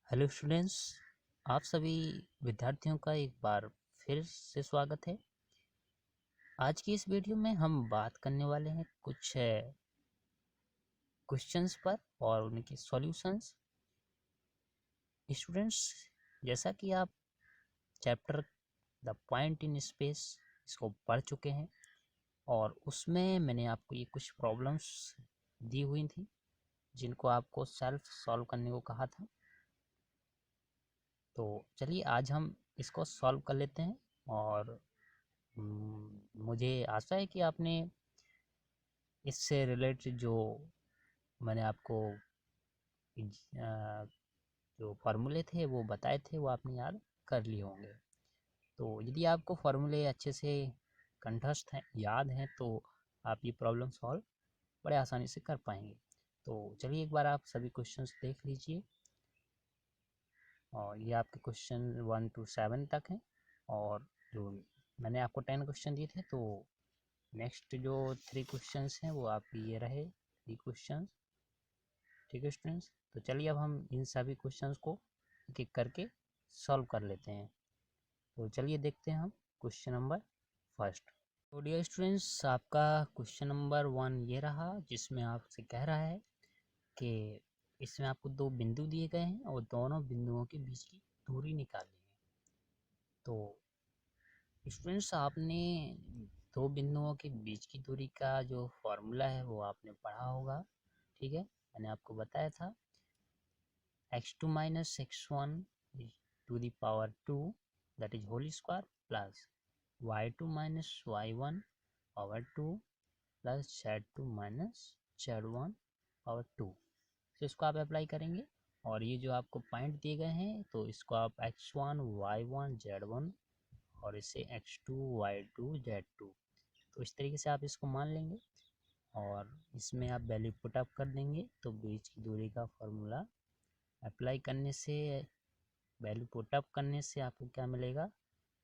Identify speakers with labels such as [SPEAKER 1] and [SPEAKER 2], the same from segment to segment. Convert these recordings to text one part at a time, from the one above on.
[SPEAKER 1] Hello students, आप सभी विद्यार्थियों का एक बार फिर से स्वागत है। आज की इस वीडियो में हम बात करने वाले हैं कुछ क्वेश्चंस पर और उनके सॉल्यूशंस। स्टूडेंट्स, जैसा कि आप chapter the point in space इसको पढ़ चुके हैं और उसमें मैंने आपको ये कुछ प्रॉब्लम्स दी हुई थी जिनको आपको सेल्फ सॉल्व करने को कहा था। तो चलिए आज हम इसको सॉल्व कर लेते हैं और मुझे आशा है कि आपने इससे रिलेटेड जो मैंने आपको जो फार्मूले थे वो बताए थे वो आपने याद कर लिए होंगे। तो यदि आपको फार्मूले अच्छे से कंठस्थ हैं, याद हैं, तो आप ये प्रॉब्लम सॉल्व बड़े आसानी से कर पाएंगे। तो चलिए एक बार आप सभी क्वेश्चंस देख लीजिए और ये आपके क्वेश्चन 1 to 7 तक हैं और जो मैंने आपको 10 क्वेश्चन दिए थे, तो नेक्स्ट जो 3 क्वेश्चंस हैं वो आपके ये रहे 3 क्वेश्चंस। ठीक है स्टूडेंट्स, तो चलिए अब हम इन सभी क्वेश्चंस को एक एक करके सॉल्व कर लेते हैं। तो चलिए देखते हैं हम क्वेश्चन नंबर फर्स्ट। तो डियर स्टूडेंट्स, आपका क्वेश्चन नंबर 1 ये रहा जिसमें आपसे कह रहा है कि इसमें आपको दो बिंदु दिए गए हैं और दोनों बिंदुओं के बीच की दूरी निकालनी है। तो स्टूडेंट्स, आपने दो बिंदुओं के बीच की दूरी का जो फॉर्मूला है वो आपने पढ़ा होगा। ठीक है, मैंने आपको बताया था x2 minus x1 to the power 2 that is whole square plus y2 minus y1 power 2 plus z2 minus z1 power 2। तो इसको आप अप्लाई करेंगे और ये जो आपको पॉइंट दिए गए हैं तो इसको आप x1 y1 z1 और इसे x2 y2 z2, तो इस तरीके से आप इसको मान लेंगे और इसमें आप वैल्यू पुट अप कर देंगे। तो बीच की दूरी का फॉर्मूला अप्लाई करने से, वैल्यू पुट अप करने से आपको क्या मिलेगा,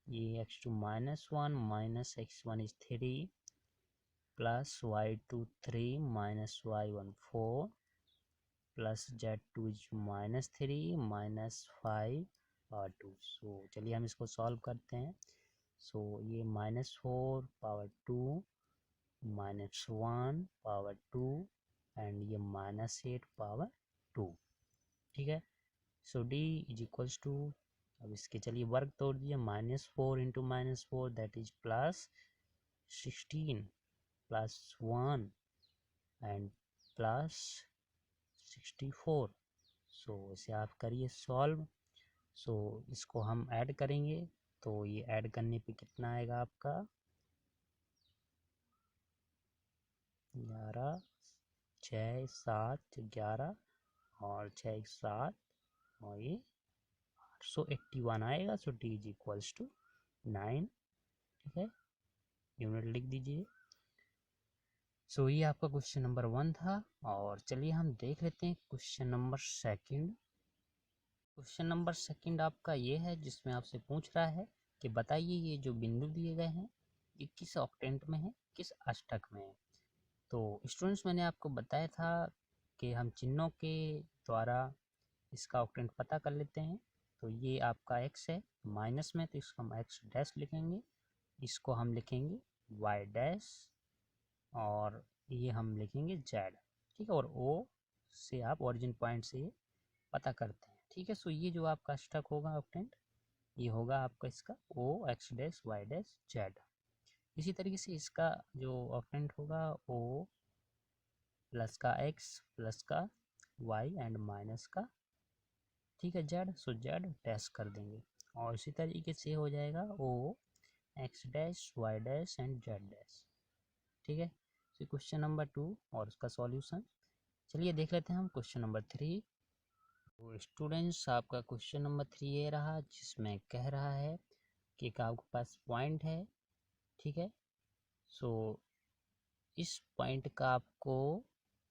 [SPEAKER 1] ये x2 minus one minus x1 is 3 plus y2 3 minus y1 4 plus z2 is minus 3 minus 5 और 2। सो चलिए हम इसको सॉल्व करते हैं। सो ये -4 पावर 2 -1 पावर 2 एंड ये -8 पावर 2। ठीक है, सो d इज इक्वल्स टू, अब इसके चलिए वर्ग तोड़ दिए, -4 इंटू -4 दैट इज +16 +1 एंड +64। सो इसे आप करिए सॉल्व। सो इसको हम ऐड करेंगे तो ये ऐड करने पे कितना आएगा आपका 11 6 7 11 और 6 7 और ये 881 आएगा। सो डी इज इक्वल्स टू 9। ठीक है, यूनिट लिख दीजिए। सो ये आपका क्वेश्चन नंबर 1 था और चलिए हम देख लेते हैं question number second. Question number second आपका ये है जिसमें आपसे पूछ रहा है कि बताइए ये जो बिंदु दिए गए हैं ये किस ऑक्टेंट में है, किस अष्टक में है। तो स्टूडेंट्स, मैंने आपको बताया था कि हम चिन्हों के द्वारा इसका ऑक्टेंट पता कर लेते हैं। तो ये आपका x है माइनस में, तो इसको हम x डैश लिखेंगे, इसको हम लिखेंगे y डैश और ये हम लिखेंगे z। ठीक है, और o से आप ओरिजिन पॉइंट से ये पता करते हैं। ठीक है, सो ये जो आपका अष्टक होगा ऑक्टेंट, ये होगा आपका इसका o x dash y dash z। इसी तरीके से इसका जो ऑक्टेंट होगा o प्लस का x प्लस का y एंड माइनस का, ठीक है, z। सो z डैश कर देंगे और इसी तरीके से हो जाएगा o x dash y dash and z dash. ठीक है, तो क्वेश्चन नंबर 2 और उसका सॉल्यूशन चलिए देख लेते हैं हम क्वेश्चन नंबर 3। तो स्टूडेंट्स, आपका क्वेश्चन नंबर 3 ये रहा जिसमें कह रहा है कि आपके पास पॉइंट है। ठीक है, सो इस पॉइंट का आपको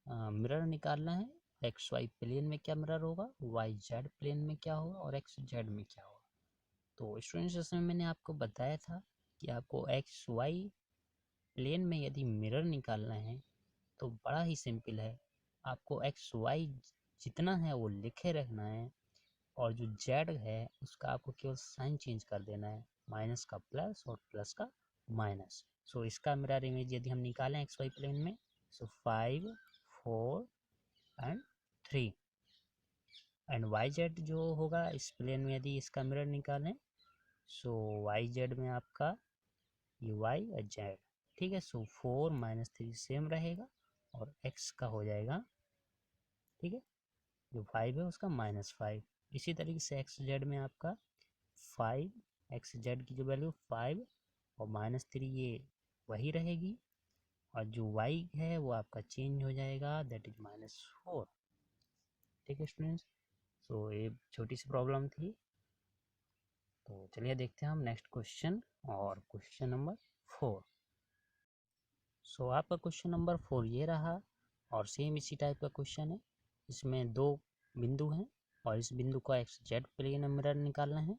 [SPEAKER 1] मिरर निकालना है। एक्स वाई प्लेन में क्या मिरर होगा, वाई जेड प्लेन में क्या होगा और एक्स जेड में क्या होगा। तो स्टूडेंट्स, इसमें मैंने आपको बताया था कि आपको एक्स वाई प्लेन में यदि मिरर निकालना है तो बड़ा ही सिंपल है, आपको एक्स वाई जितना है वो लिखे रखना है और जो जेड है उसका आपको केवल साइन चेंज कर देना है, माइनस का प्लस और प्लस का माइनस। सो इसका मिरर इमेज यदि हम निकालें एक्स वाई प्लेन में, सो 5 4 एंड 3, एंड वाई जेड जो होगा इस प्लेन में यदि इसका मिरर निकालें, सो वाई जेड में आपका ये वाई और जेड, ठीक है। सो 4 माइनस 3 सेम रहेगा और एक्स का हो जाएगा, ठीक है, जो 5 है उसका -5। इसी तरीके से एक्स जेड में आपका 5, एक्स जेड की जो वैल्यू 5 और -3 ये वही रहेगी, और जो वाई है वो आपका चेंज हो जाएगा, दैट इज -4। ठीक है स्टूडेंट्स, सो ये छोटी सी प्रॉब्लम थी। तो चलिए देखते हैं हम नेक्स्ट क्वेश्चन, और क्वेश्चन नंबर 4। सो आपका क्वेश्चन नंबर 4 ये रहा, और सेम इसी टाइप का क्वेश्चन है। इसमें 2 बिंदु हैं और इस बिंदु का एक्स जेड प्लेन में मिरर निकालना है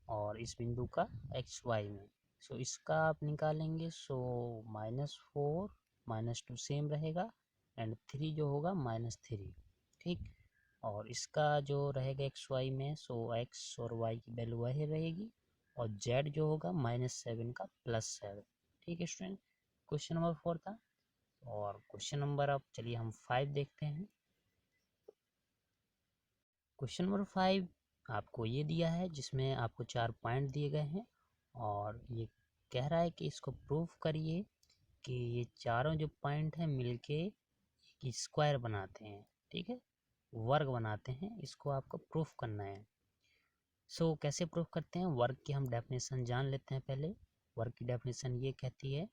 [SPEAKER 1] और इस बिंदु का एक्स वाई में। सो इसका आप निकालेंगे, सो -4 -2 सेम रहेगा एंड 3 जो होगा -3, ठीक। और इसका जो रहेगा एक्स वाई में, सो एक्स और वाई की वैल्यू वही रहेगी, और जेड जो होगा -7 का +7। ठीक है स्टूडेंट, क्वेश्चन नंबर 4 था। और क्वेश्चन नंबर, अब चलिए हम 5 देखते हैं। क्वेश्चन नंबर 5 आपको ये दिया है, जिसमें आपको 4 पॉइंट दिए गए हैं, और ये कह रहा है कि इसको प्रूफ करिए कि ये चारों जो पॉइंट हैं मिलके एक स्क्वायर बनाते हैं, ठीक है, वर्ग बनाते हैं। इसको आपको प्रूफ करना है। सो कैसे प्रूफ करते हैं, वर्ग की हम डेफिनेशन जान लेते हैं पहले। वर्ग की डेफिनेशन ये कहती है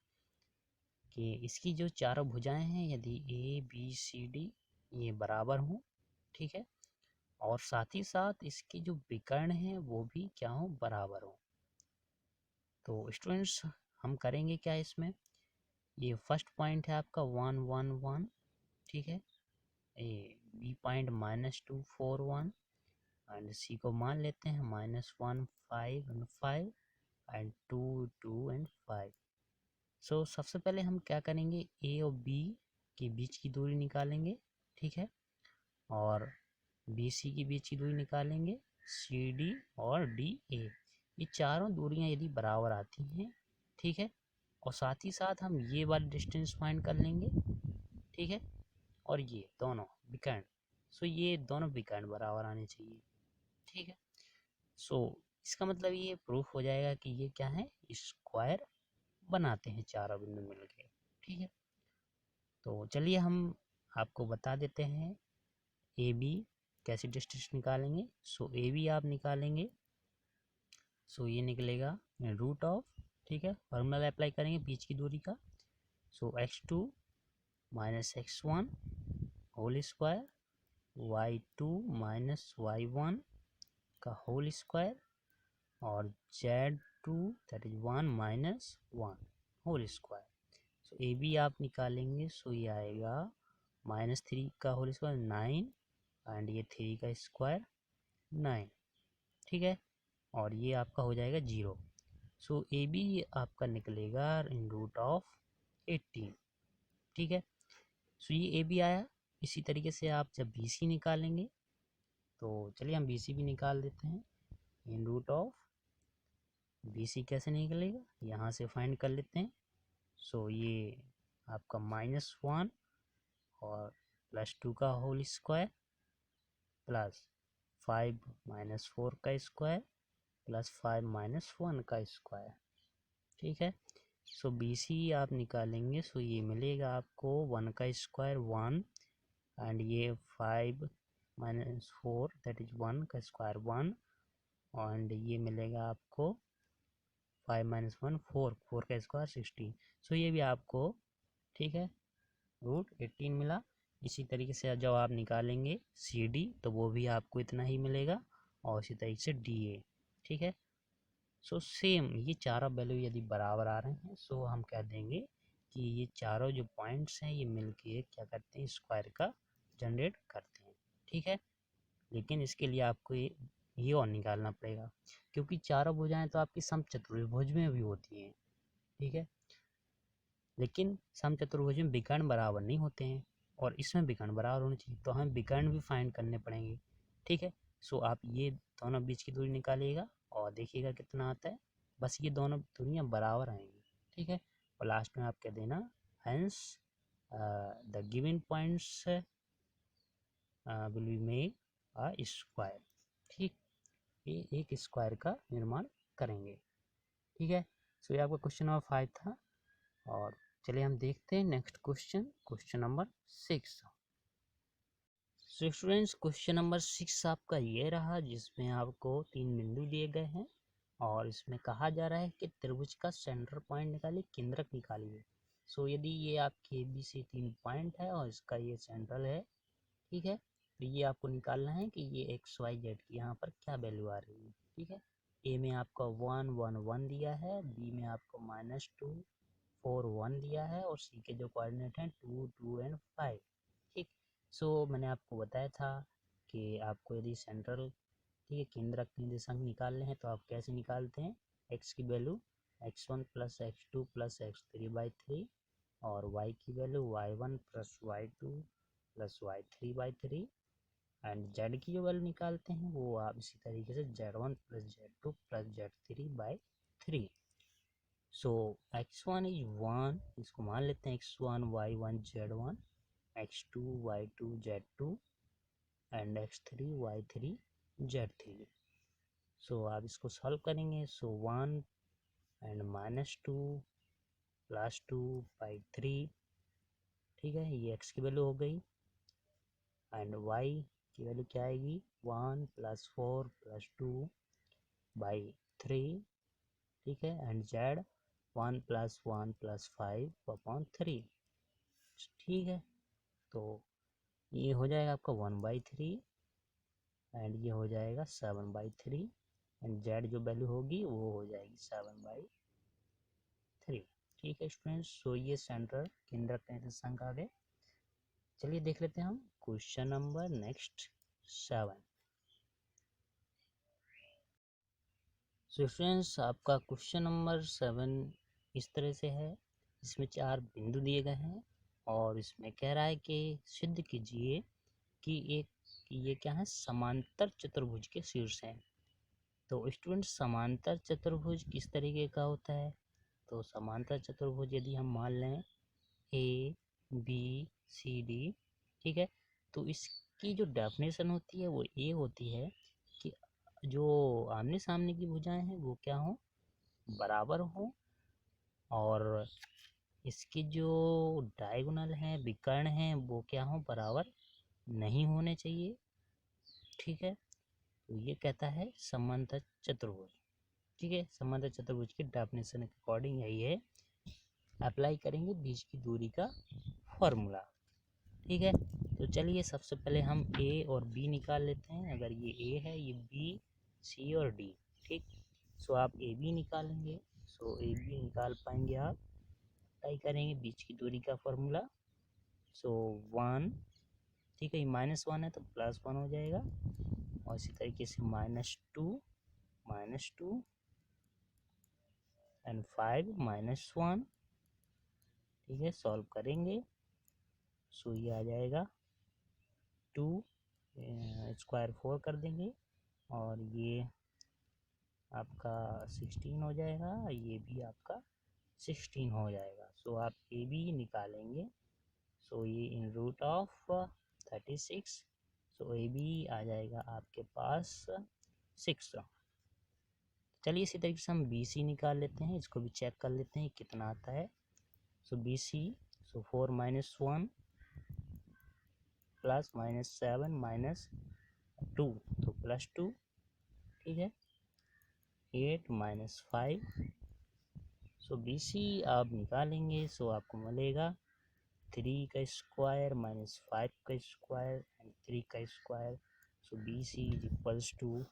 [SPEAKER 1] कि इसकी जो चारों भुजाएं हैं, यदि ए बी सी डी ये बराबर हों, ठीक है, और साथ ही साथ इसके जो विकर्ण हैं वो भी क्या हो, बराबर हो। तो स्टूडेंट्स हम करेंगे क्या इसमें, ये फर्स्ट पॉइंट है आपका 1 1 1, ठीक है, ए बी पॉइंट -2 4 1, एंड सी को मान लेते हैं -1 5 एंड 5 एंड 2 2 एंड 5। सो सबसे पहले हम क्या करेंगे, ए और बी के बीच की दूरी निकालेंगे, ठीक है, और बी सी के बीच की दूरी निकालेंगे, सी डी और डी ए, ये चारों दूरियां यदि बराबर आती हैं, ठीक है, और साथ ही साथ हम ये वाली डिस्टेंस फाइंड कर लेंगे, ठीक है, और ये दोनों विकर्ण, सो ये दोनों विकर्ण बराबर आने चाहिए, ठीक है। सो इसका मतलब ये प्रूफ हो जाएगा कि ये क्या है, स्क्वायर बनाते हैं चारों बिंदु मिलके, ठीक है। तो चलिए हम आपको बता देते हैं ए बी कैसे डिस्टेंस निकालेंगे। सो ए बी आप निकालेंगे, सो ये निकलेगा रूट ऑफ, ठीक है, फॉर्मूला अप्लाई करेंगे बीच की दूरी का, सो x2 - x1 whole square, y2 - y1 का होल स्क्वायर, और z2 that is 1 - 1 whole square. So A B आप निकालेंगे, सो ये आएगा -3 का होल स्क्वायर 9, एंड ये 3 का स्क्वायर 9, ठीक है, और ये आपका हो जाएगा 0। सो ए बी आपका निकलेगा इन रूट ऑफ 18, ठीक है। सो ये ए बी आया। इसी तरीके से आप जब बी सी निकालेंगे, तो चलिए हम बी सी भी निकाल देते हैं। इन रूट ऑफ बी सी कैसे निकलेगा, यहाँ से फाइंड कर लेते हैं। सो ये आपका -1 और +2 का होल स्क्वायर, प्लस 5 - 4 का स्क्वायर, प्लस 5 - 1 का स्क्वायर, ठीक है। सो बी सी आप निकालेंगे, सो ये मिलेगा आपको 1 का स्क्वायर 1, एंड ये 5 - 4 दैट इज 1 का स्क्वायर 1, एंड ये मिलेगा आपको 5 - 1 4, 4 का स्क्वायर 16। सो ये भी आपको, ठीक है, √18 मिला। इसी तरीके से जब आप निकालेंगे सी डी, तो वो भी आपको इतना ही मिलेगा, और इसी तरीके से डी ए, ठीक है। सो सेम ये चारों वैल्यू यदि बराबर आ रहे हैं, सो हम कह देंगे कि ये चारों जो पॉइंट्स हैं ये मिलके क्या करते हैं, स्क्वायर का जनरेट करते हैं, ठीक है। लेकिन इसके लिए आपको ये और निकालना पड़ेगा, क्योंकि चारों भुजाएं तो आपकी समचतुर्भुज में भी होती हैं, ठीक है, लेकिन समचतुर्भुज में विकर्ण बराबर नहीं होते हैं, और इसमें विकर्ण बराबर होने चाहिए, तो हमें विकर्ण भी फाइंड करने पड़ेंगे, ठीक है। सो आप ये दोनों बीच की दूरी निकालिएगा और देखिएगा कितना आता है। बस ये दोनों दूरियाँ बराबर आएंगी, ठीक है। और लास्ट में आप कह देना hence the given points will be make a square, ठीक। ये एक स्क्वायर का निर्माण करेंगे, ठीक है। सो ये आपका क्वेश्चन नंबर 5 था। और चलिए हम देखते हैं next question, question number 6। So students question number 6 आपका ये रहा, जिसमें आपको 3 बिंदु दिए गए हैं और इसमें कहा जा रहा है कि त्रिभुज का सेंटर पॉइंट निकालिए, केंद्रक निकालिए। सो यदि ये आपके बी से 3 पॉइंट है और इसका ये सेंट्रल है, ठीक है, तो ये आपको निकालना है कि ये एक्स वाई जेड की यहाँ पर क्या वैल्यू आ रही है, ठीक है। ए में आपका 1 1 1 दिया है, बी में आपको -2 4 1 दिया है और सी के जो कोऑर्डिनेट हैं 2 2 एंड 5, ठीक। सो मैंने आपको बताया था कि आपको यदि सेंट्रल, ठीक है, केंद्रक निर्देशांक निकालने हैं तो आप कैसे निकालते हैं। एक्स की value x1 plus x2 plus x3/3 और y की value y1 plus y2 plus y3/3 and z की जो वैल्यू निकालते हैं वो आप इसी तरीके से z1 plus z2 plus z3/3। So x1 is 1, इसको मान लेते हैं x1 y1 z1, x2 y2 z2 and x3 y3 z3। सो आप इसको सॉल्व करेंगे। सो 1 एंड -2 प्लस 2/3, ठीक है, ये x की वैल्यू हो गई एंड y की वैल्यू क्या आएगी 1 + 4 + 2/3, ठीक है, एंड z 1 + 1 + 5/3, ठीक है। तो ये हो जाएगा आपका 1/3 एंड ये हो जाएगा 7/3 एंड z जो वैल्यू होगी वो हो जाएगी 7/3, ठीक है स्टूडेंट्स। सो ये सेंट्रल केंद्रक निर्देशांक आ गए। चलिए देख लेते हैं हम question number next 7। So students आपका क्वेश्चन नंबर 7 इस तरह से है, इसमें 4 बिंदु दिए गए हैं और इसमें कह रहा है कि सिद्ध कीजिए कि ये क्या है, समांतर चतुर्भुज के शीर्ष हैं। तो स्टूडेंट समांतर चतुर्भुज किस तरीके का होता है। तो समांतर चतुर्भुज यदि हम मान लें ए बी सी डी, ठीक है, तो इसकी जो डेफिनेशन होती है वो ये होती है कि जो आमने सामने की भुजाएं हैं वो क्या हों, बराबर हों और इसके जो डायगोनल हैं, विकर्ण हैं, वो क्या हों, बराबर नहीं होने चाहिए, ठीक है। तो ये कहता है समांतर चतुर्भुज, ठीक है। समांतर चतुर्भुज की डेफिनेशन के अकॉर्डिंग यही है, अप्लाई करेंगे बीच की दूरी का फॉर्मूला, ठीक है। तो चलिए सबसे पहले हम ए और बी निकाल लेते हैं। अगर ये ए है, ये बी, सी और डी, ठीक। सो आप ए बी निकालेंगे। सो ए बी निकाल पाएंगे आप, अप्लाई करेंगे बीच की दूरी का फॉर्मूला। सो 1, ठीक है, ये -1 है तो +1 हो जाएगा और इसी तरीके से -2 एंड 5 -1, ठीक है, सॉल्व करेंगे। सो ये आ जाएगा 2 स्क्वायर 4 कर देंगे और ये आपका 16 हो जाएगा, ये भी आपका 16 हो जाएगा। सो आप ए बी निकालेंगे। सो ये इन root of 36, so A B आ जाएगा आपके पास 6। चलिए इसी तरीके से हम बी सी निकाल लेते हैं, इसको भी चेक कर लेते हैं कितना आता है। सो बी सी, सो 4 - 1 प्लस -7 - 2 तो +2, ठीक है, 8 - 5। सो बी सी आप निकालेंगे। सो आपको मिलेगा 3 का स्क्वायर -5 का स्क्वायर एंड 3 का square. So B C is equals to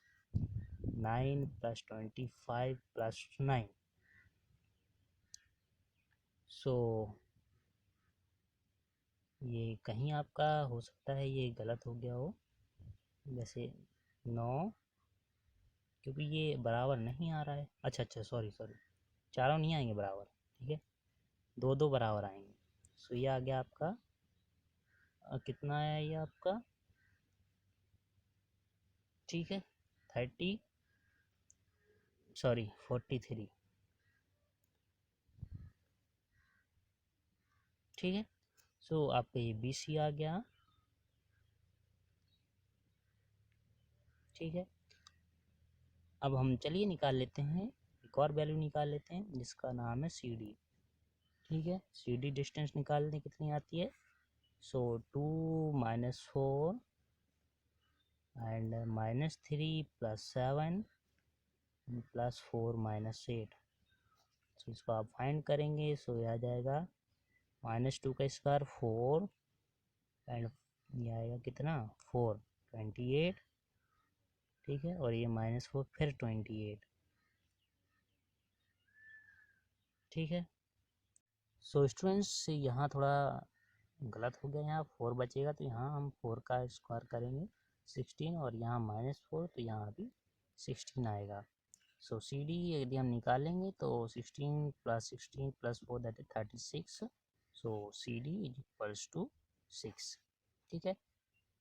[SPEAKER 1] 9 + 25 + 9। So ये कहीं आपका हो सकता है ये गलत हो गया हो, जैसे 9, क्योंकि ये बराबर नहीं आ रहा है। अच्छा सॉरी, चारों नहीं आएंगे बराबर, ठीक है, 2 बराबर आएंगे। सो ये आ गया आपका कितना आया ये आपका, ठीक है, 43। ठीक है, सो आपका ये BC आ गया। ठीक है, अब हम चलिए निकाल लेते हैं, एक और वैल्यू निकाल लेते हैं जिसका नाम है CD। ठीक है, CD डिस्टेंस निकालने कितनी आती है, सो 2 - 4 एंड -3 + 7 + 4 - 8। तो इसको आप फाइंड करेंगे, सो ये आ जाएगा -2 का स्क्वायर 4 एंड ये आएगा कितना 4 28। ठीक है, और ये -4 फिर 28। ठीक है, सो स्टूडेंट्स यहाँ थोड़ा गलत हो गया, यहाँ 4 बचेगा तो यहाँ हम 4 का स्क्वायर करेंगे 16, और यहाँ -4 तो यहाँ भी 16 आएगा। सो CD यदि हम निकालेंगे तो 16 + 16 + 4 दैट इज 36। So CD = 6। ठीक है,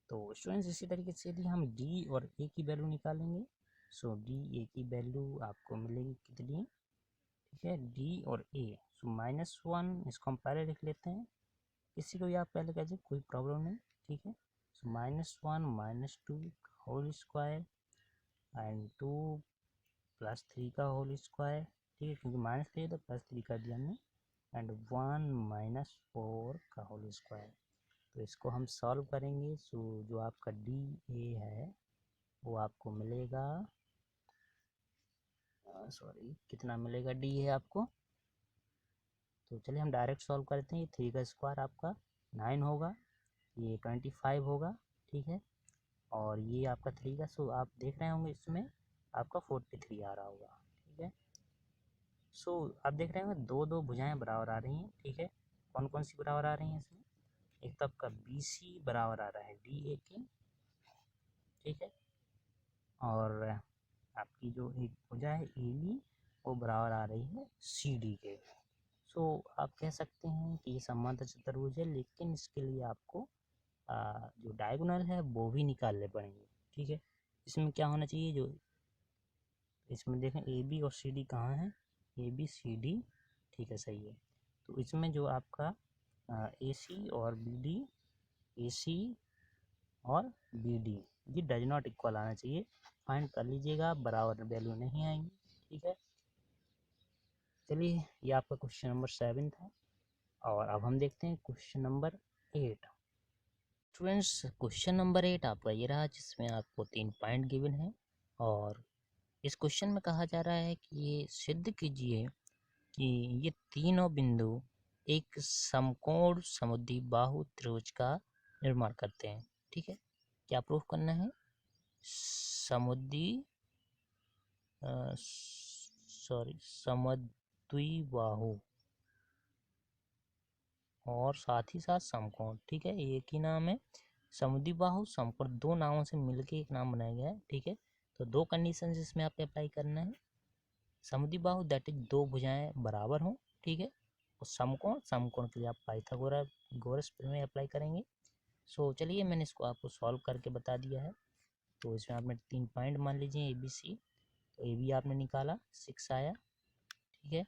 [SPEAKER 1] तो स्टूडेंट्स इसी तरीके से यदि हम D और A की वैल्यू निकालेंगे, सो D A की वैल्यू आपको मिलेगी कितनी, ठीक है, D और A। सो -1 इसको हम पहले लिख लेते हैं, किसी को भी आप पहले कह दीजिए, कोई प्रॉब्लम नहीं। ठीक है, सो -1 - 2 होल स्क्वायर एंड 2 + 3 का होल स्क्वायर। ठीक है, क्योंकि -3 तो +3 कर दिया हमने, एंड 1 - 4 का होल स्क्वायर। तो इसको हम सॉल्व करेंगे, सो जो आपका DA है वो आपको मिलेगा, सॉरी कितना मिलेगा DA आपको, तो चलिए हम डायरेक्ट सॉल्व करते हैं। ये 3 का स्क्वायर आपका 9 होगा, ये 25 होगा। ठीक है, और ये आपका 3 का, सो आप देख रहे होंगे इसमें आपका 43 आ रहा होगा। ठीक है, सो आप देख रहे होंगे दो दो भुजाएं बराबर आ रही हैं। ठीक है, कौन कौन सी बराबर आ रही हैं इसमें, एक तो आपका BC बराबर आ रहा है DA के। ठीक है, और आपकी जो एक भुजा है AB वो बराबर आ रही है CD के। सो आप कह सकते हैं कि ये समांतर चतुर्भुज है, लेकिन इसके लिए आपको जो डायगोनल है वो भी निकालने पड़ेंगे। ठीक है, इसमें क्या होना चाहिए, जो इसमें देखें AB और CD कहाँ है, AB CD। ठीक है, सही है, तो इसमें जो आपका AC और BD, AC और BD ये डज नॉट इक्वल आना चाहिए, फाइंड कर लीजिएगा, बराबर वैल्यू नहीं आएंगी। ठीक है, चलिए ये आपका क्वेश्चन नंबर 7 था, और अब हम देखते हैं question number 8। Students question number 8 आपका ये रहा, जिसमें आपको 3 पॉइंट गिवन है, और इस क्वेश्चन में कहा जा रहा है कि ये सिद्ध कीजिए कि ये तीनों बिंदु एक समकोण समुद्रीबाहु त्रिभुज का निर्माण करते हैं। ठीक है, क्या प्रूफ करना है, समद्विबाहु और साथ ही साथ समकोण। ठीक है, एक ही नाम है, समुद्रीबाहु समकोण, दो नामों से मिलके एक नाम बनाया गया है। ठीक है, तो दो कंडीशन इसमें आपको अप्लाई करना है, समुद्रीबाहु दैट इज दो भुजाएं बराबर हों। ठीक है, और समकोण, समकोण के लिए आप पाइथागोरस प्रमेय अप्लाई करेंगे। सो चलिए मैंने इसको आपको सॉल्व करके बता दिया है। तो इसमें आपने 3 पॉइंट मान लीजिए ABC, तो AB आपने निकाला 6 आया। ठीक है,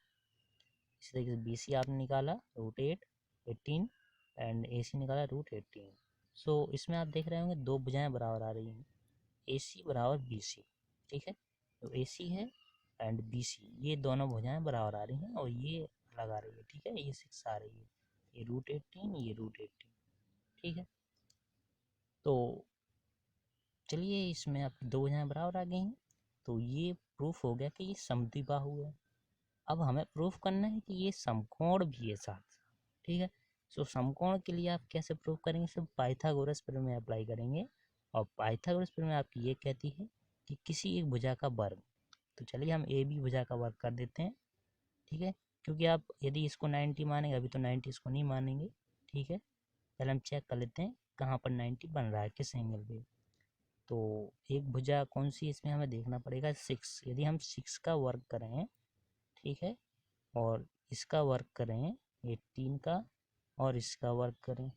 [SPEAKER 1] इसी तरीके से BC आपने निकाला √8 18 एंड AC निकाला √18। सो इसमें आप देख रहे होंगे दो भुजाएं बराबर आ रही हैं, AC = BC। ठीक है, तो AC है एंड BC ये दोनों भुजाएं बराबर आ रही हैं, और ये अलग आ रही है। ठीक है, ये 6 आ रही है, ये √18 ये √18। ठीक है, तो चलिए इसमें आप दो भुजाएं बराबर आ गई हैं, तो ये प्रूफ हो गया कि ये समद्विबाहु है। अब हमें प्रूफ करना है कि ये समकोण भी है साथ। ठीक है, सो समकोण के लिए आप कैसे प्रूफ करेंगे, सिर्फ पाइथागोरस प्रमेय अप्लाई करेंगे, और पाइथागोरस प्रमेय आपकी ये कहती है कि किसी एक भुजा का वर्ग। तो चलिए हम AB भुजा का वर्ग कर देते हैं। ठीक है, क्योंकि आप यदि इसको 90 मानेंगे, अभी तो 90 इसको नहीं मानेंगे। ठीक है, पहले हम चेक कर लेते हैं कहाँ पर 90 बन रहा है, किस एंगल पे। तो एक भुजा कौन सी, इसमें हमें देखना पड़ेगा 6। यदि हम 6 का वर्ग करें, ठीक है, और इसका वर्ग करें 18 का, और इसका वर्ग करें,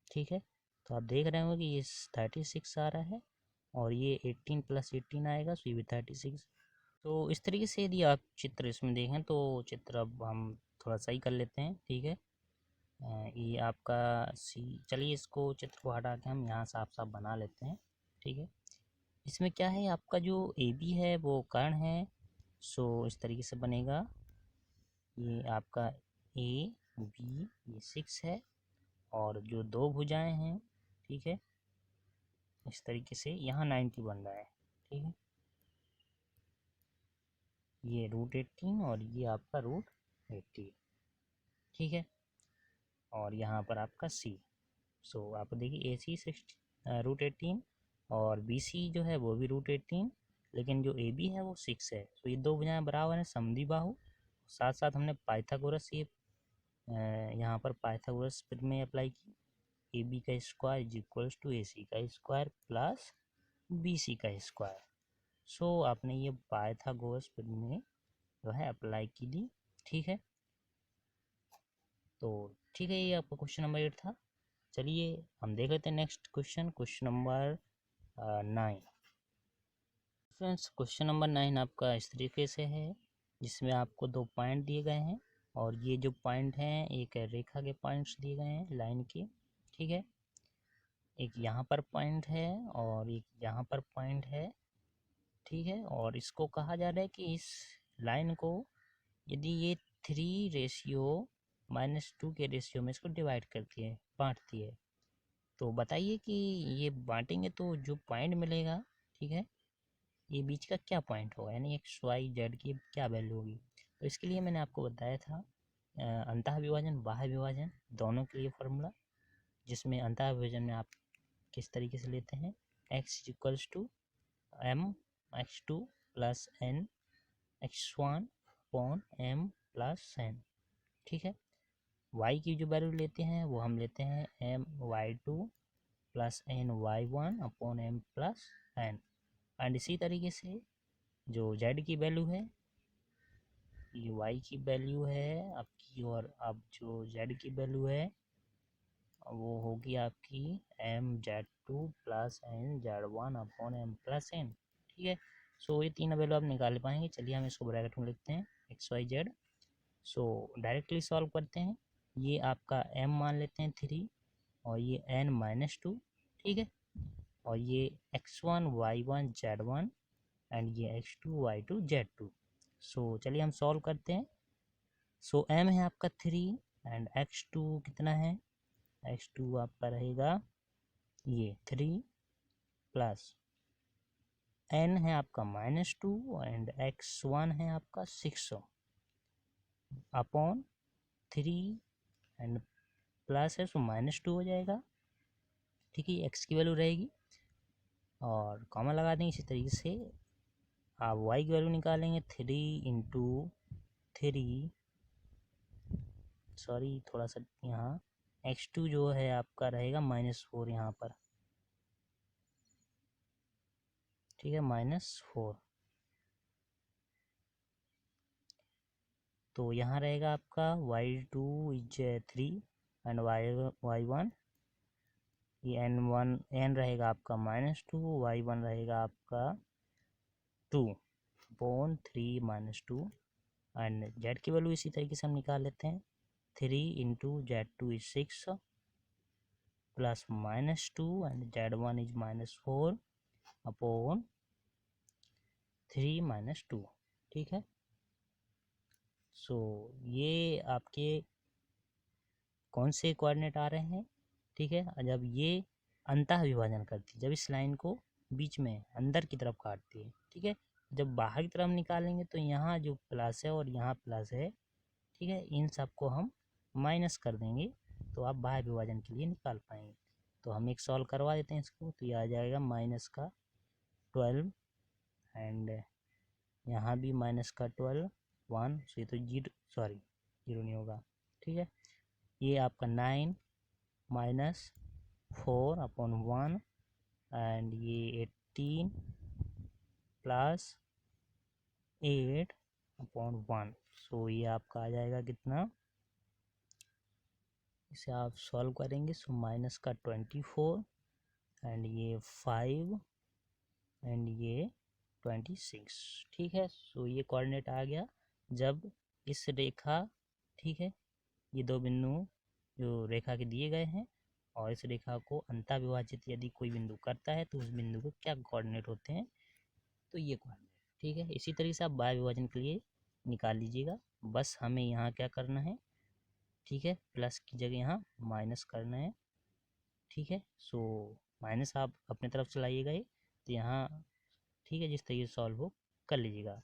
[SPEAKER 1] ठीक है, तो आप देख रहे होंगे कि ये 36 आ रहा है, और ये 18 + 18 आएगा, सो ये भी 36। तो इस तरीके से यदि आप चित्र इसमें देखें तो चित्र अब हम थोड़ा सही कर लेते हैं, ठीक है। ये आपका सी, चलिए इसको चित्र को हटा के हम यहाँ साफ साफ बना लेते हैं, ठीक है। इसमें क्या है, आपका जो ए बी है वो कर्ण है, सो इस तरीके से बनेगा। ये आपका ए बी, ये 6 है, और जो दो भुजाएं हैं, ठीक है, इस तरीके से यहाँ 90 बन रहा है, ठीक है। ये √18 और ये आपका √80, ठीक है। और यहाँ पर आपका सी, सो आप देखिए ए सी √18 और बी सी जो है वो भी √18, लेकिन जो ए बी है वो 6 है। तो ये दो भुजाएं बराबर हैं, समद्विबाहु। साथ साथ हमने पाइथागोरस ये यहाँ पर पाइथागोरस में अप्लाई की। ए बी का स्क्वायर इज इक्वल्स टू ए सी का स्क्वायर प्लस बी सी का स्क्वायर। सो आपने ये पाइथागोरस में जो है अप्लाई की दी, ठीक है। तो ठीक है, ये आपका क्वेश्चन नंबर 8 था। चलिए हम देख लेते हैं next question, question number 9। Friends question number 9 आपका इस तरीके से है, जिसमें आपको दो पॉइंट दिए गए हैं, और ये जो पॉइंट हैं एक रेखा के पॉइंट्स दिए गए हैं, लाइन के, ठीक है। एक यहाँ पर पॉइंट है और एक यहाँ पर पॉइंट है, ठीक है। और इसको कहा जा रहा है कि इस लाइन को यदि ये 3:-2 के रेशियो में इसको डिवाइड करती है, बांटती है, तो बताइए कि ये बांटेंगे तो जो पॉइंट मिलेगा, ठीक है, ये बीच का क्या पॉइंट होगा, यानी एक्स वाई जेड की क्या वैल्यू होगी। तो इसके लिए मैंने आपको बताया था अंतः विभाजन बाह्य विभाजन दोनों के लिए फॉर्मूला, जिसमें अंतः विभाजन में आप किस तरीके से लेते हैं, x equals to m(x2) + n x1 upon m + n, ठीक है। y की जो वैल्यू लेते हैं वो हम लेते हैं my2 + ny1 upon m + n। And इसी तरीके से जो z की वैल्यू है, ये y की वैल्यू है आपकी, और अब जो z की वैल्यू है वो होगी आपकी mz2 + nz1 upon m + n, ठीक है। सो ये तीन वैल्यू आप निकाल पाएंगे। चलिए हम इसको ब्रैकेट में लिखते हैं xyz। सो डायरेक्टली सॉल्व करते हैं। ये आपका m मान लेते हैं 3 और ये n-2, ठीक है। और ये x1 y1 z1 एंड ये x2 y2 z2। सो चलिए हम सॉल्व करते हैं। सो m है आपका 3 एंड x2 कितना है, x2 आपका रहेगा ये 3 प्लस n है आपका -2 एंड x1 है आपका 600 अपॉन 3 एंड प्लस है, सो -2 हो जाएगा, ठीक है। x की वैल्यू रहेगी और कॉमन लगा देंगे। इसी तरीके से आप y की वैल्यू निकालेंगे, 3 सॉरी थोड़ा सा यहाँ x2 जो है आपका रहेगा -4 यहाँ पर, ठीक है, -4। तो यहाँ रहेगा आपका y2 इज 3 एंड y1 ये n रहेगा आपका -2, y1 रहेगा आपका 2 अपॉन 3 -2 एंड z की वैल्यू इसी तरीके से हम निकाल लेते हैं। 3 × z2 is 6 plus -2 and z1 is -4 upon 3 -2, ठीक है। सो ये आपके कौन से कोऑर्डिनेट आ रहे हैं, ठीक है। जब ये अंतः विभाजन करती है, जब इस लाइन को बीच में अंदर की तरफ काटती है, ठीक है। जब बाहर की तरफ निकालेंगे तो यहाँ जो प्लस है और यहाँ प्लस है, ठीक है, इन सबको हम माइनस कर देंगे, तो आप बाह्य विभाजन के लिए निकाल पाएंगे। तो हम एक सॉल्व करवा देते हैं इसको, तो ये आ जाएगा -12 एंड यहाँ भी -12 1, सो ये तो जीरो नहीं होगा, ठीक है। ये आपका 9 -4 अपॉन 1 एंड ये 18 प्लस 8 अपॉन 1। सो ये आपका आ जाएगा कितना, इसे आप सॉल्व करेंगे, सो -24 एंड ये 5 एंड ये 26, ठीक है। सो ये कोऑर्डिनेट आ गया जब इस रेखा, ठीक है, ये दो बिंदु जो रेखा के दिए गए हैं और इस रेखा को अंतः विभाजित यदि कोई बिंदु करता है तो उस बिंदु को क्या कोऑर्डिनेट होते हैं, तो ये कोऑर्डिनेट, ठीक है। इसी तरीके से आप बाह्य विभाजन के लिए निकाल लीजिएगा। बस हमें यहाँ क्या करना है, ठीक है, प्लस की जगह यहाँ माइनस करना है, ठीक है। सो माइनस आप अपने तरफ चलाइएगा ये, तो यहाँ, ठीक है, जिस तरीके से सॉल्व हो कर लीजिएगा,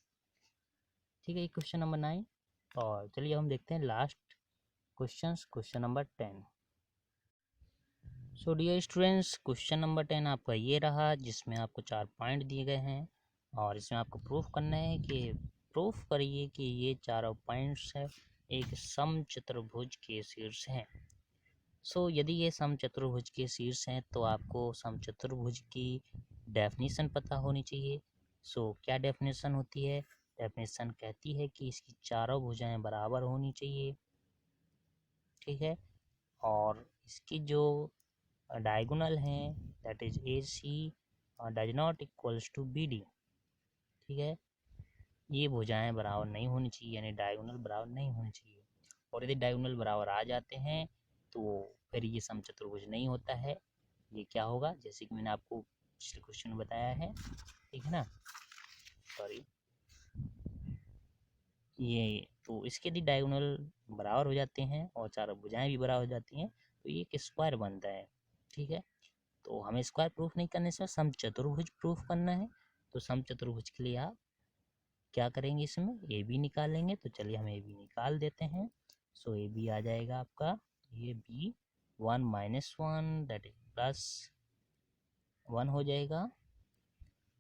[SPEAKER 1] ठीक है। ये क्वेश्चन नंबर 9। और चलिए हम देखते हैं last question number 10। So dear students, question number 10 आपका ये रहा, जिसमें आपको 4 पॉइंट दिए गए हैं और इसमें आपको प्रूफ करना है कि प्रूफ करिए कि ये चारों पॉइंट्स है एक समचतुर्भुज के शीर्ष हैं। सो यदि ये समचतुर्भुज के शीर्ष हैं तो आपको समचतुर्भुज की डेफिनेशन पता होनी चाहिए। सो क्या डेफिनेशन होती है? डेफिनेशन कहती है कि इसकी चारों भुजाएं बराबर होनी चाहिए, ठीक है। और इसकी जो डायगोनल हैं that is A C does not equals to B D, ठीक है। ये भुजाएं बराबर नहीं होनी चाहिए, यानी डायगोनल बराबर नहीं होनी चाहिए। और यदि डायगोनल बराबर आ जाते हैं तो फिर ये समचतुर्भुज नहीं होता है। ये क्या होगा, जैसे कि मैंने आपको पिछले क्वेश्चन में बताया है, ठीक है ना, सॉरी, ये तो इसके यदि डायगोनल बराबर हो जाते हैं और चारों भुजाएं भी बराबर हो जाती हैं तो ये एक स्क्वायर बनता है, ठीक है। तो हमें स्क्वायर प्रूफ नहीं करने से समचतुर्भुज प्रूफ करना है। तो समचतुर्भुज के लिए आप क्या करेंगे, इसमें ए बी निकालेंगे। तो चलिए हम ए बी निकाल देते हैं। सो ए बी आ जाएगा आपका, ये B 1 minus 1 that is plus 1 हो जाएगा,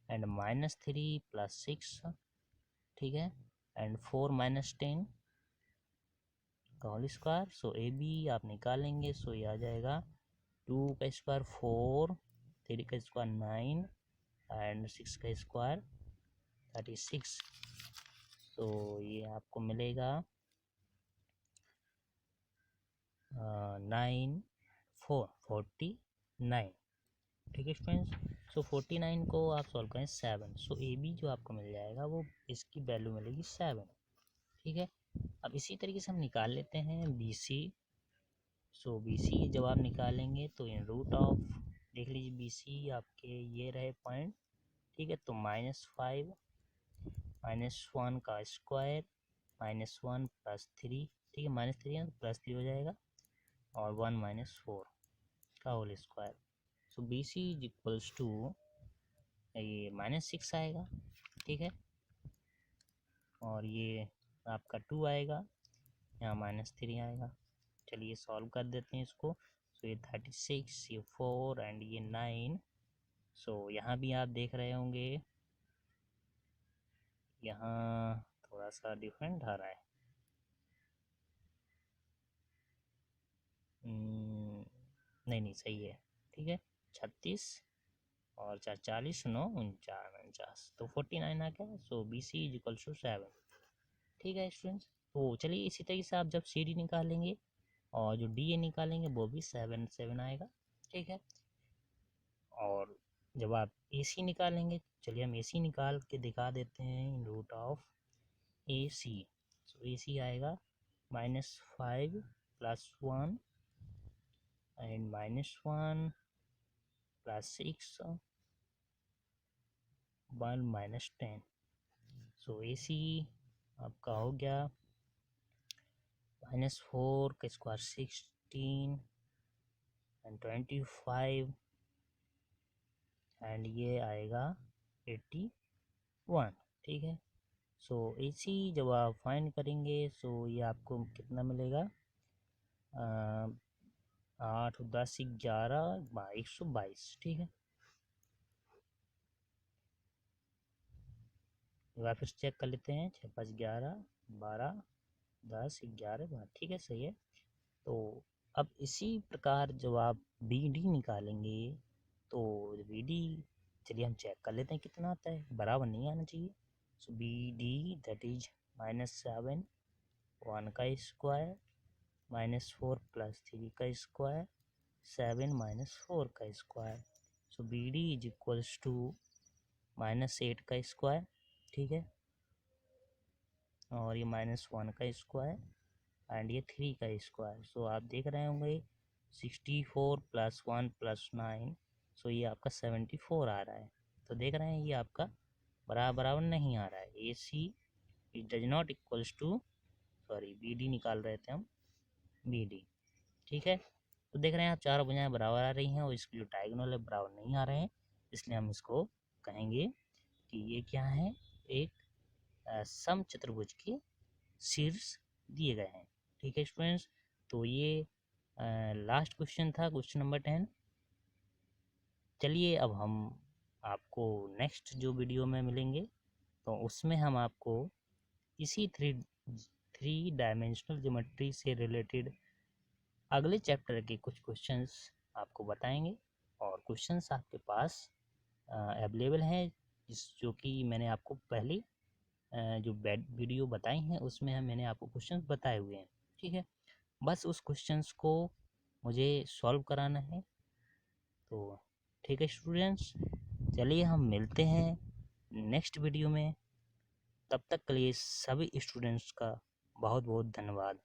[SPEAKER 1] एंड -3 प्लस 6, ठीक है, एंड 4 माइनस 10 का whole square. So A B आप निकालेंगे, सो ये आ जाएगा 2 का स्क्वायर 4, 3 का स्क्वायर 9 एंड 6 का स्क्वायर 36। तो ये आपको मिलेगा 49, ठीक है फ्रेंड्स। सो 49 को आप सॉल्व करें 7, सो ए बी जो आपको मिल जाएगा वो इसकी वैल्यू मिलेगी 7, ठीक है। अब इसी तरीके से हम निकाल लेते हैं बी सी। सो बी सी जब आप निकालेंगे तो इन रूट ऑफ, देख लीजिए बी सी आपके ये रहे पॉइंट, ठीक है। तो -5 -1 का स्क्वायर -1 +3, ठीक है, -3 है तो +3 हो जाएगा, और 1 -4 का whole square. So B C is equals to, ये -6 आएगा, ठीक है, और ये आपका 2 आएगा, यहाँ -3 आएगा। चलिए सॉल्व कर देते हैं इसको। सो ये 36, ये 4 एंड ये 9। सो यहाँ भी आप देख रहे होंगे, यहाँ थोड़ा सा डिफरेंट आ रहा है, नहीं नहीं सही है, ठीक है। 36 और 4 40 9 49, तो 49 आ गया। So B C is equal to 7, ठीक है स्टूडेंट्स। तो चलिए इसी तरीके से आप जब सी डी निकालेंगे और जो डी ए निकालेंगे वो भी 7 7 आएगा, ठीक है। और जब आप ए सी निकालेंगे, चलिए हम ए सी निकाल के दिखा देते हैं इन रूट ऑफ ए सी। सो ए सी आएगा -5 +1 एंड -1 +6 1 -10। सो ए सी आपका हो गया -4 का स्क्वायर 16 एंड 25 एंड ये आएगा 81, ठीक है। सो ए सी जब आप फाइंड करेंगे सो ये आपको कितना मिलेगा, 8 10 11 122, ठीक है। एक बार फिर चेक कर लेते हैं, 6 5 11 12 10 11 12, ठीक है, सही है। तो अब इसी प्रकार जब आप बी डी निकालेंगे तो बी डी, चलिए हम चेक कर लेते हैं कितना आता है, बराबर नहीं आना चाहिए। सो बी डी दैट इज -7 1 का स्क्वायर -4 +3 का स्क्वायर 7 -4 का square. So B D is equals to -8 का स्क्वायर, ठीक है, और ये -1 का स्क्वायर एंड ये 3 का स्क्वायर। सो आप देख रहे होंगे 64 + 1 + 9, सो ये आपका 74 आ रहा है। तो देख रहे हैं ये आपका बराबर नहीं आ रहा है। AC it does not equals to, sorry BD निकाल रहे थे हम, BD, ठीक है। तो देख रहे हैं आप चारों भुजाएं बराबर आ रही हैं और इसकी जो डायगोनल है बराबर नहीं आ रहे हैं, इसलिए हम इसको कहेंगे कि ये क्या है, एक समचतुर्भुज के शीर्ष दिए गए हैं, ठीक है स्टूडेंट्स। तो ये लास्ट क्वेश्चन था, क्वेश्चन नंबर 10। चलिए अब हम आपको नेक्स्ट जो वीडियो में मिलेंगे तो उसमें हम आपको इसी थ्री डायमेंशनल ज्योमेट्री से रिलेटेड अगले चैप्टर के कुछ क्वेश्चंस आपको बताएंगे, और क्वेश्चंस आपके पास अवेलेबल हैं, जो कि मैंने आपको पहले जो वीडियो बताई हैं उसमें मैंने आपको क्वेश्चंस बताए हुए हैं, ठीक है। बस उस क्वेश्चंस को मुझे सॉल्व कराना है। तो ठीक है स्टूडेंट्स, चलिए हम मिलते हैं नेक्स्ट वीडियो में। तब तक के लिए सभी स्टूडेंट्स का बहुत बहुत धन्यवाद।